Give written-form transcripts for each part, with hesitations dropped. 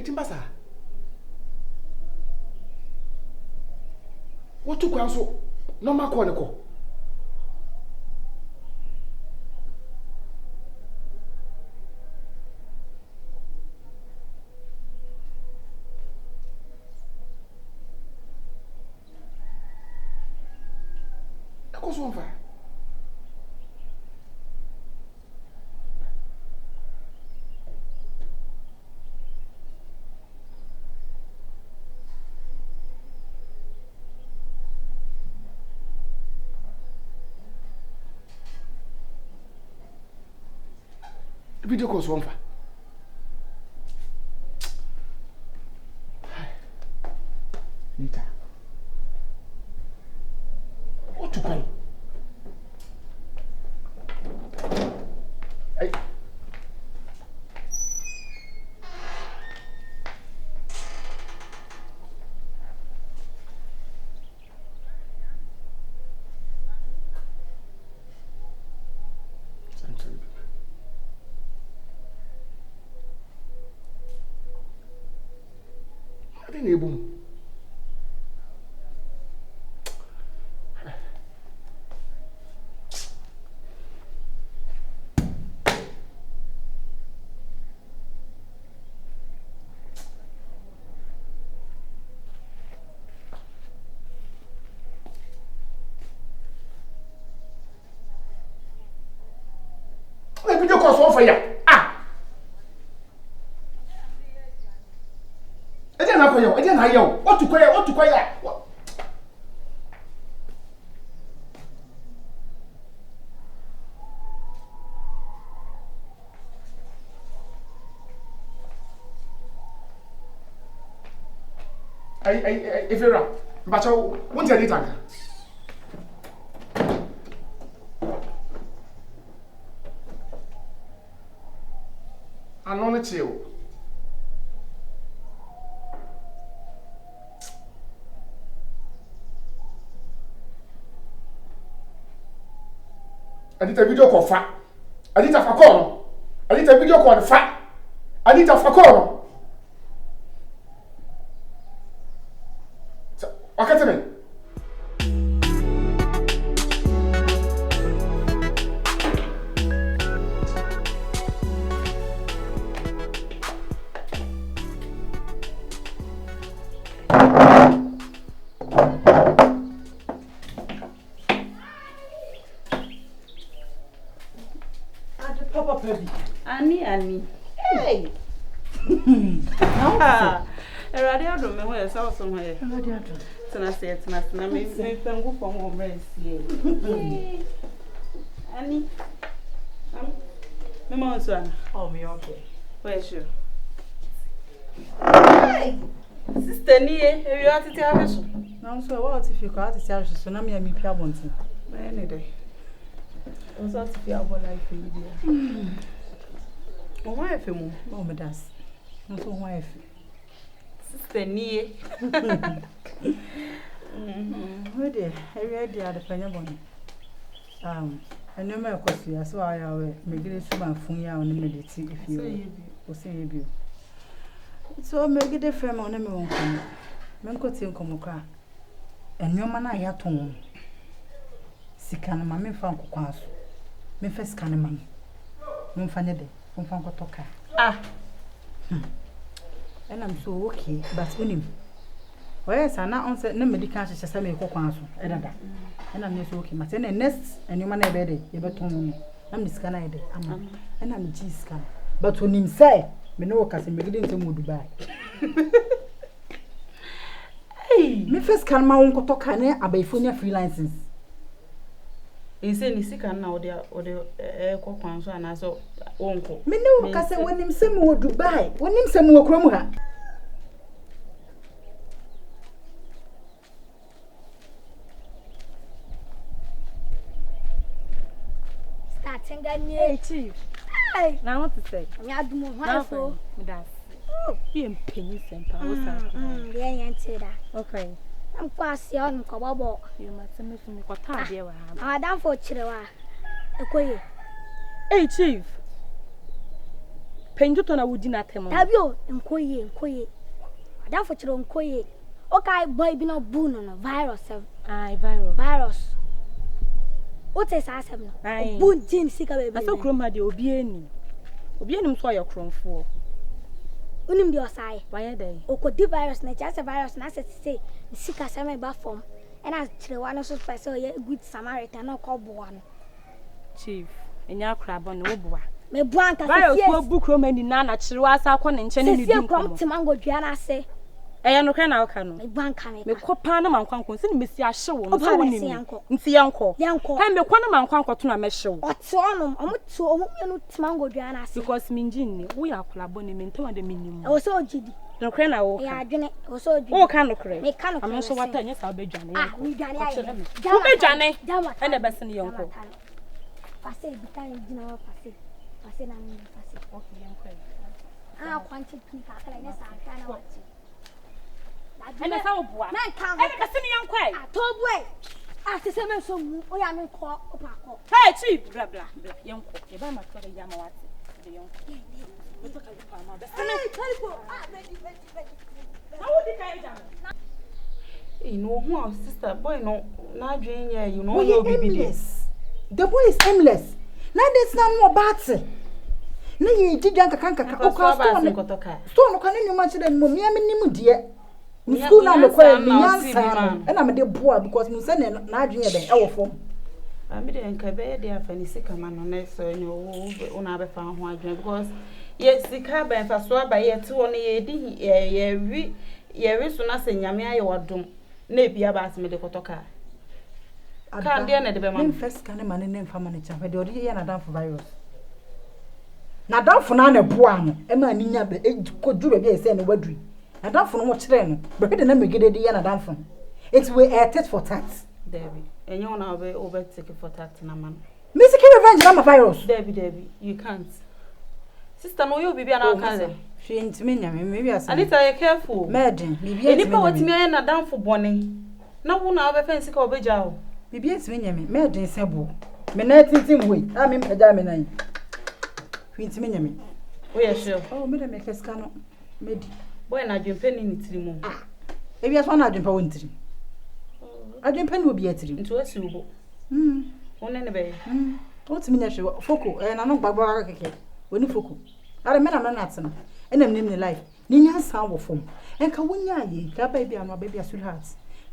Etimbasa. What took one so? No more chronicle. That goes on fire. Video calls one for. Nita. What to pay? Hey. Able. Let me do cause one for you. I didn't know what to quiet, what to quiet. What? If you're wrong, but I won't tell you. I'm not you. I did a video call fat. I did a facon. I did a video call fat. I did a facon. So, okay to me. Annie. Hey. Radio do me where so somewhere. Radio do. Tana say tana na me pengu for mo bresi. Annie. Me mo so ana. Oh me okay. Where sure. Hey. Sister ni e wi atete ahweso. Na so what if you ka atete ahweso so na me mi pia bonti. Me ne dey. O so atete abo life e dia. O wa efe mu, o me das. No so wa efe. Sister ni. Who dey? Area dey the fanya boni. Enu me kwesi aso aya we megire suba fun ya oni mediti if you. O say you bi. So megide frame on me won kono. Me nkoti nkomo kra. Enwoma na ya ton. Sika na ma me fa nkokwa aso. Me fa sika na ma. Me fa ne de. Mfa nkotoka. And I'm so okay, but unim. Oya sana on say na medical hye say me kokwan so edada. And I'm so okay, but then next enwoma na ebe de ye beton no. Na me sika na ede ama. And I'm G sika. But unim say me no work as me gide ntem Dubai. Hey, me first kan ma won kotoka na abaifonia freelancers. Ise ni sika na ode kokwan so ana so wonko me ne wo ka se wonim sem wo Dubai wonim sem wo krom ha starting ganye chief hey na what to say nya dumo hwa so me das oh bi empenyi sempa wo sa ye yen tira okay am kwasi on ko bobo you must me fun ko ta de wa ha adam fo chirewa ekoye hey chief penjuto na wudi na temo tabio nkoye ada for chiro nkoye okay boy bi no bu no virus ai virus what is asem no bu jin sika baby aso kroma de obi eni so ayokromfo unim de osai why dey okodi virus na chase virus na say sika sema ba form and as chire no so person ye good samaritan no ko bo no chief enya krabo no boa me blanca virus ko bu kroma ni na chire asa akọ ne nche ne ni din ko timango dua na se eya no kana waka no me blanca me ko pa na mankwankwo se ni mesi ahye wo no so woni nti yanko ha me ko na mankwankwo to na me hye wo ote onom omuto omumenu timango dua na se because minjin ni wo ya kolabo ne mentama de minim o so ogidi no kre na wo ya adwene o so ogidi wo ka no kre me ka no kre am so wata nya sa bedwane mi dwane ayi wo bedwane ene bese ne yanko pase bitan jina pase na mi pase okay yanko kwanti pika kala ne sa kana wati ene sa wo boa na ka ene bese ne yanko to boy se se me so mu o ya no ko opako hey chief bla yanko e ba ma twere ya ma wati de yanko wo to ka pa ma bese ne kalipo na wo di kai jam who sister boy no na adwen ya you know no be this. The boy is aimless. Now there's no more battle. Na ye jidwan kanka o ka store no kan ni ma chire mo me nimu die. School na me kwa me yansa na me de boa because me say na adwen ya den e wo fom. Me de nka be de afani sika ma no na so ni wo na be fa ho adwen because ye sika ba fa so aba ye te won ye di ye wi so na se nyame aye wodom na ebia ba aseme de kotoka kan de na de be ma first kan ma ne mfa ma ne cha de odi ye na dan for virus na dan for na na boa no e ma ni nya be ko duru be se ne wadui na dan for no mo kire no be de na megede de ye na dan for it we tit for tat Debbie enyo na obe take for tat na man me seek revenge na ma virus Debbie you can't sister no you bibia na kan she intimi nya me maybe asa Anita you careful medin bibia eni pa watimi aye na dan for bone na wo na obe fancy ka obeja o bibia intimi nya me medin sebo me na tintim we a me mpaja me nan intimi nya me we are sure oh me da me keska no medi boy na adwempe ni tirimu ebia so na adwempa won tiri adwempa ni obi atiri nti wasi ubo one ne be otimi nya hwe foko na no gbagba keke oni foko are me na atsena enam nim ne life ni nya san wo fom enka wonya ye ka ba bia no ba bia sweetheart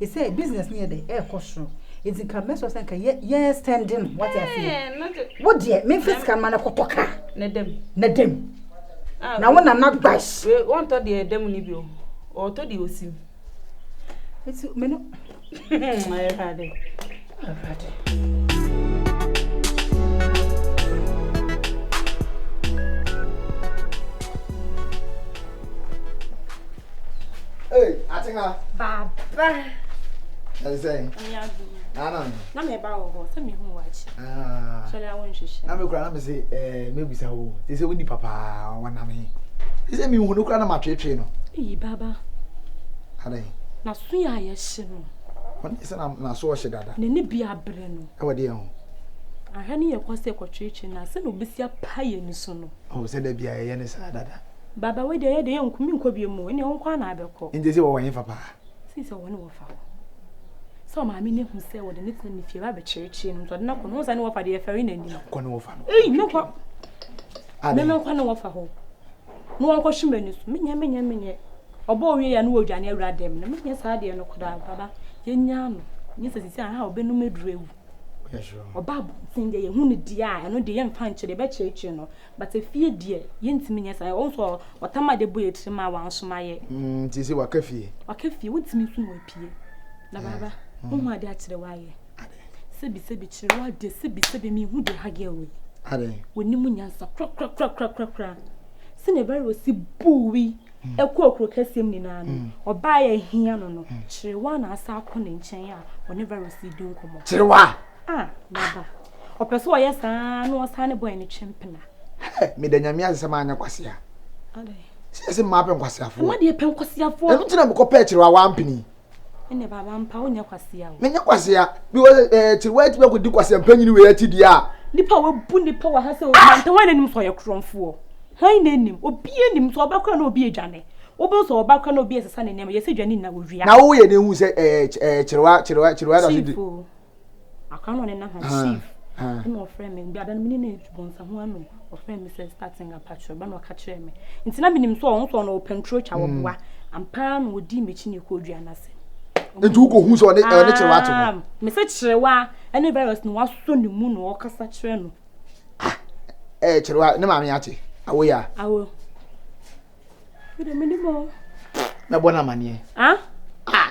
e say business near the air caution it's in cameso senka ye standing what I feel what dear me face kan man kotoka na dem na wona na gbash we want to the dem ni bio o to the osim it's me no I had it Hey, Atinga. Baba. What is saying? Na me ba wo se me hu wachi. So le awon hwehwe. Na me kura na me say maybe say wo. They say we ni papa wana me. They say me hu no kura na matwetwe no. Baba. Adai. Na so ya ye hye no. Won say na so hye dada. Ne bia bre no. E wode ho. Ahwa ne ye kwase kwatwetwe na se no besia paye ni so no. Oh, say da bia ye ne sa dada. Baba we de ye de nkumi nkobie mu. Ene ho kwa na abekọ. Nje say wo wan papa. Si se wo ne wo fa. So maami ne hu se wo de ne tena ne fie ba be chereche no. So de na ko no sa ne wo fa de ye feri na ni. Ko ne wo fa no. No ko. Me kwa ne wo fa ho. No won ko hwema ni so. Menya. Obo wie ya no wo dwane awura dem. Na menya sa de no koda baba. Ye nya no. Nyi se sisi aha obenu meduru ewu. Yeah, sure. Obabu tin de ye hu ne dia eno de ye mfa nkyere be chereche no. But afie die ye ntimi nya sa. Won so otama de bo ye trima wan so maye. Ti se wakafie. Wakafie wontimi su no apie. Na baba. Mo ade a kire waye. Sebi kire wa de sebi mi hu de hage we. Ade. Woni mu nyansa kra. Sine very osi buwi. Ekokro kasem ni na no. Oba ye hia no. Kire wa na asa akọ ne nchen a woni very osi di nkomo. Kire wa. Baba. Opeso ye saa no osa ne boy ne twempena. Me da nyame asem anya kwasea. Ade. Se ma pe kwasiafo. Ma de pen kwasiafo. Enu tina me ko pe kire wa wampini. Ene baba mpa wonya kwasea o. Menya kwasea bi wo kire wa ti be ko di kwasea mpanyini we ati dia. Nipa we bu nipa wa ha se o manta wana nim so ye kromfo. Why name? Obi enim so obakwa na obi edwane. Obo so obakwa na obi esesa ne nem. Yesi dwane na wodua. Na wo ye ne hu se chirewa da so di. Aka no ne na ha chief. No friend me bi adan me ne bonsa ho ano. O friend me say starting a patrol ba no ka kire me. Nti na minim so on so no control cha wo boa. Ampa no odi mechi ne ko dua na se. Nti wo ko hu so ne chirewa to ho. Me say chirewa any virus no waso ne mu no okasa kire no. Chirewa ne ma me ache. Awo ya. Awo. We de minimo. Na bona mane.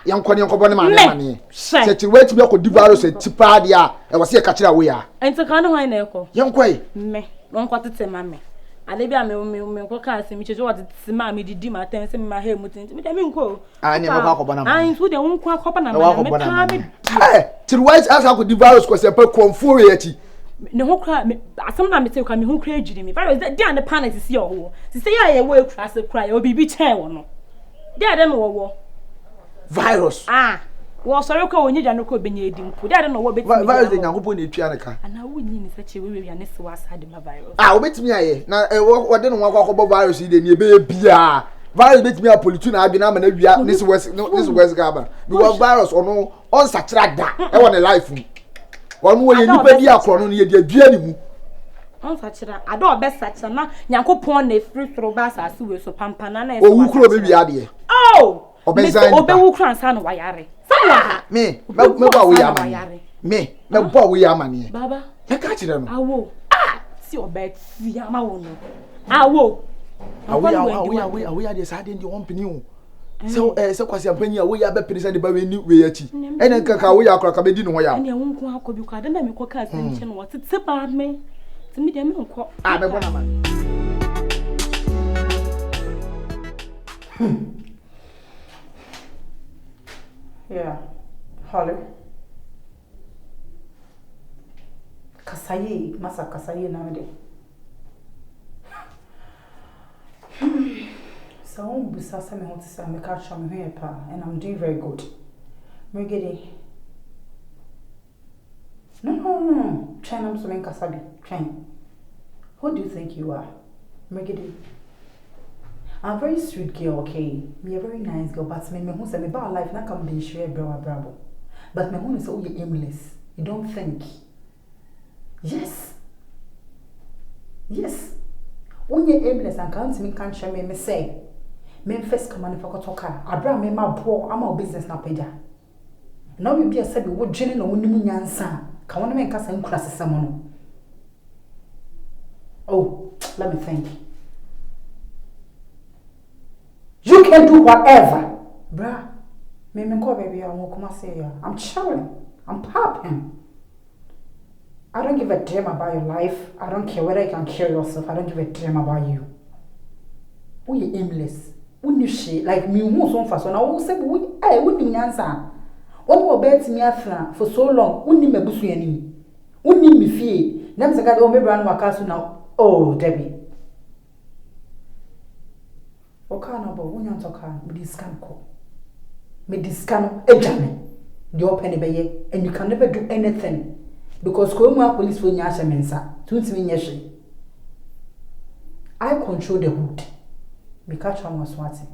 Yankɔ bɔ ne mane. Se chirewa ti be ko di virus tipa dia e wo se ka kire awo ya. Enti ka no hwan na ekɔ. Yankɔ Me. Non kwa tete mame. Ade bia me ko ka asemi cheche what tete ma me didi ma ten se me ma he mutin. Me de me nko. Ne me ko akɔbɔ na mane. So de nko akɔbɔ na mane. Me ka me. Chirewa asa ko di virus ko se pe konfo we ati. Ne ho kra me asem na me te kwa me ho kra ejiri me virus dey and the panic is here ho se say ya ye wo ekra se kra ya obibi chen wo no dey ade no wo virus wo sori ko onyi dwane ko benya edi mpo dey ade no wo beti virus dey nyankopon na etua ne ka ana wo nyi ni sache we ya ne se wasa de ma virus obetimi aye na wo de no akɔbɔ virus dey ne ebe bia virus betimi a politu na adwe na ma na wia ne se wes gaba because virus ono on sachira da e wo ne life onu wo ye nipa bi akro no ye de adua ni mu on sachira ada obe sachira na nyankopon na free throw ba asase we so pampana na owu kro be bia de obe wu kro ansa no wayare sawa ha me ba wo ya amane me ba wo ya amane baba e ka kire no awo si obe ti ama wo no awo ya de sa de ndi won pini o se kwasi ampanyi a wo ya be pirisa de ba we ni we achi ene nkaka wo ya akra ka be di no ho ya ene wonko akobi kwa de na me ko ka asem che no what tse ba me tse me de me nko me bona ma yeah Holly kasaye masa kasaye na de so busasa me hot say me catch me here pa and I'm doing very good. Megede. No. Train am so men kasabi. Train. Who do you think you are? Megede. I'm a very sweet girl, okay? Me a very nice girl, but me who say me about life na come be share bravo. But me who say oh you aimless. You don't think. Yes. When you aimless and can't me can't share me say. Men first come and for toka. Abra me ma poor ama business na peja. Now we be a sabi wo dwene na woni mu nyansa. Ka wona men kasa nkura sesamo no. Oh, let me think. You can do whatever. Bra. Me ko baby I won't come say ya. I'm chilling. I'm popping. I don't give a damn about your life. I don't care whether you can kill yourself. I don't give a damn about you. We are aimless. When she like me who so fast na wo say we wouldn't answer. What will bet me after for so long? Wouldn't me busu yani. Wouldn't me fee. Nam say God o me brand waka so now. Oh, Debbie. Oka na bo wonya toka me discount ko. Me discount ejame. The open be and you can never do anything because police will nyasha mensa. Tuntimi nyeshi. I control the hood. Me catch on was swatting.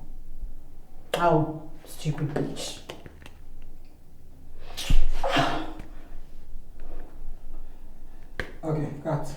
Oh, stupid bitch. Okay, cut.